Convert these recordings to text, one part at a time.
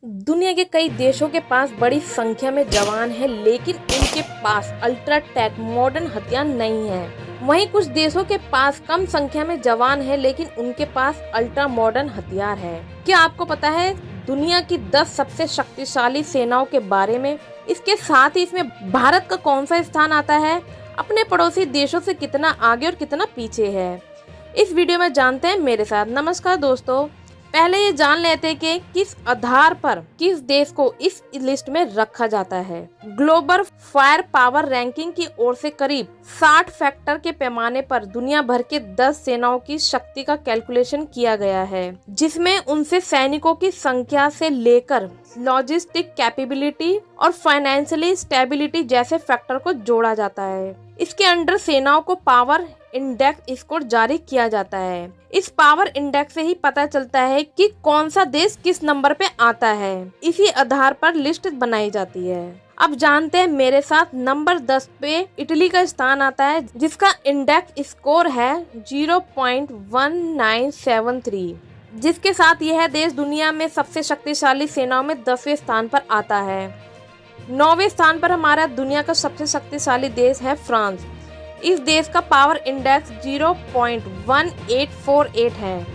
दुनिया के कई देशों के पास बड़ी संख्या में जवान हैं, लेकिन उनके पास अल्ट्रा टेक मॉडर्न हथियार नहीं है। वहीं कुछ देशों के पास कम संख्या में जवान हैं, लेकिन उनके पास अल्ट्रा मॉडर्न हथियार है। क्या आपको पता है दुनिया की 10 सबसे शक्तिशाली सेनाओं के बारे में? इसके साथ ही इसमें भारत का कौन सा स्थान आता है, अपने पड़ोसी देशों से कितना आगे और कितना पीछे है, इस वीडियो में जानते हैं मेरे साथ। नमस्कार दोस्तों, पहले ये जान लेते हैं कि किस आधार पर किस देश को इस लिस्ट में रखा जाता है। ग्लोबल फायर पावर रैंकिंग की ओर से करीब 60 फैक्टर के पैमाने पर दुनिया भर के 10 सेनाओं की शक्ति का कैलकुलेशन किया गया है, जिसमें उनसे सैनिकों की संख्या से लेकर लॉजिस्टिक कैपेबिलिटी और फाइनेंशियली स्टेबिलिटी जैसे फैक्टर को जोड़ा जाता है। इसके अंडर सेनाओं को पावर इंडेक्स स्कोर जारी किया जाता है। इस पावर इंडेक्स से ही पता चलता है कि कौन सा देश किस नंबर पे आता है। इसी आधार पर लिस्ट बनाई जाती है। अब जानते हैं मेरे साथ, नंबर 10 पे इटली का स्थान आता है, जिसका इंडेक्स स्कोर है 0.1973, जिसके साथ यह देश दुनिया में सबसे शक्तिशाली सेनाओं में 10वें स्थान पर आता है। 9वें स्थान पर हमारा दुनिया का सबसे शक्तिशाली देश है फ्रांस। इस देश का पावर इंडेक्स 0.1848 है।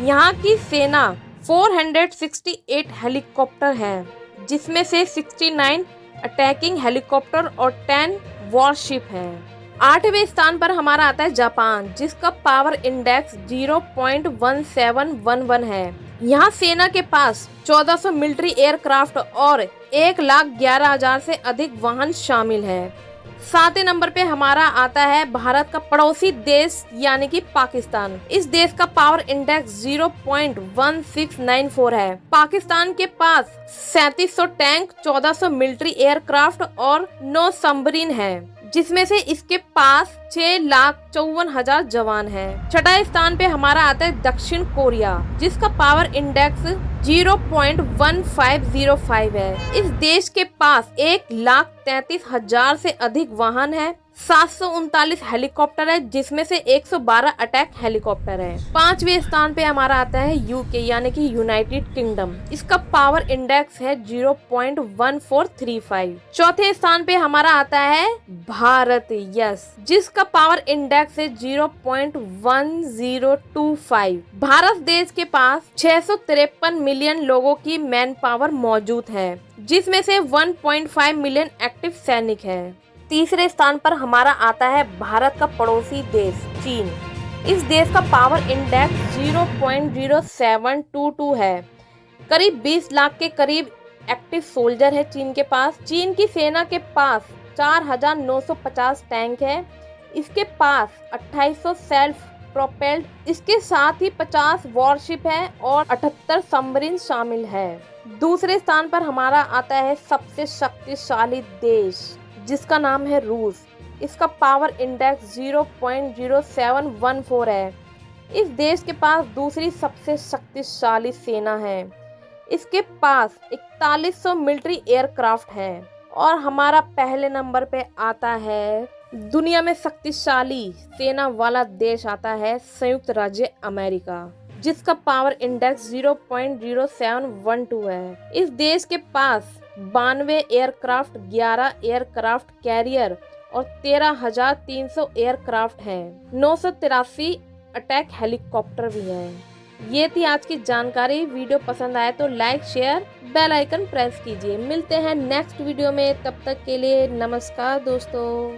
यहाँ की सेना 468 हेलीकॉप्टर है, जिसमें से 69 अटैकिंग हेलीकॉप्टर और 10 वॉरशिप है। 8वें स्थान पर हमारा आता है जापान, जिसका पावर इंडेक्स 0.1711 है। यहाँ सेना के पास 1400 मिलिट्री एयरक्राफ्ट और 1,11,000 से अधिक वाहन शामिल है। 7वें नंबर पे हमारा आता है भारत का पड़ोसी देश यानी कि पाकिस्तान। इस देश का पावर इंडेक्स 0.1694 है। पाकिस्तान के पास 3700 टैंक, 1400 मिलिट्री एयरक्राफ्ट और 9 सबमरीन है, जिसमें से इसके पास 6,54,000 जवान हैं। 6ठे स्थान पे हमारा आता है दक्षिण कोरिया, जिसका पावर इंडेक्स 0.1505 है। इस देश के पास 1,33,000 से अधिक वाहन है, 739 हेलीकॉप्टर है, जिसमें से 112 अटैक हेलीकॉप्टर है। 5वें स्थान पे हमारा आता है यूके यानी कि यूनाइटेड किंगडम। इसका पावर इंडेक्स है 0.1435। 4थे स्थान पे हमारा आता है भारत, जिसका पावर इंडेक्स है 0.1025। भारत देश के पास 653 मिलियन लोगों की मैन पावर मौजूद है, जिसमें से 1.5 मिलियन एक्टिव सैनिक है। तीसरे स्थान पर हमारा आता है भारत का पड़ोसी देश चीन। इस देश का पावर इंडेक्स 0.0722 है। करीब 20 लाख के करीब एक्टिव सोल्जर है चीन के पास। चीन की सेना के पास 4,950 टैंक है। इसके पास 2800 सेल्फ प्रोपेल्ड, इसके साथ ही 50 वॉरशिप है और 78 सबमरीन शामिल है। दूसरे स्थान पर हमारा आता है सबसे शक्तिशाली देश, जिसका नाम है रूस। इसका पावर इंडेक्स 0.0714 है। इस देश के पास दूसरी सबसे शक्तिशाली सेना है। इसके पास 4100 मिलिट्री एयरक्राफ्ट है। और हमारा पहले नंबर पे आता है दुनिया में शक्तिशाली सेना वाला देश आता है संयुक्त राज्य अमेरिका, जिसका पावर इंडेक्स 0.0712 है। इस देश के पास 92 एयरक्राफ्ट, 11 एयरक्राफ्ट कैरियर और 13,300 एयरक्राफ्ट हैं। 983 अटैक हेलीकॉप्टर भी हैं। ये थी आज की जानकारी। वीडियो पसंद आए तो like, share, bell icon press कीजिए। मिलते हैं नेक्स्ट वीडियो में, तब तक के लिए नमस्कार दोस्तों।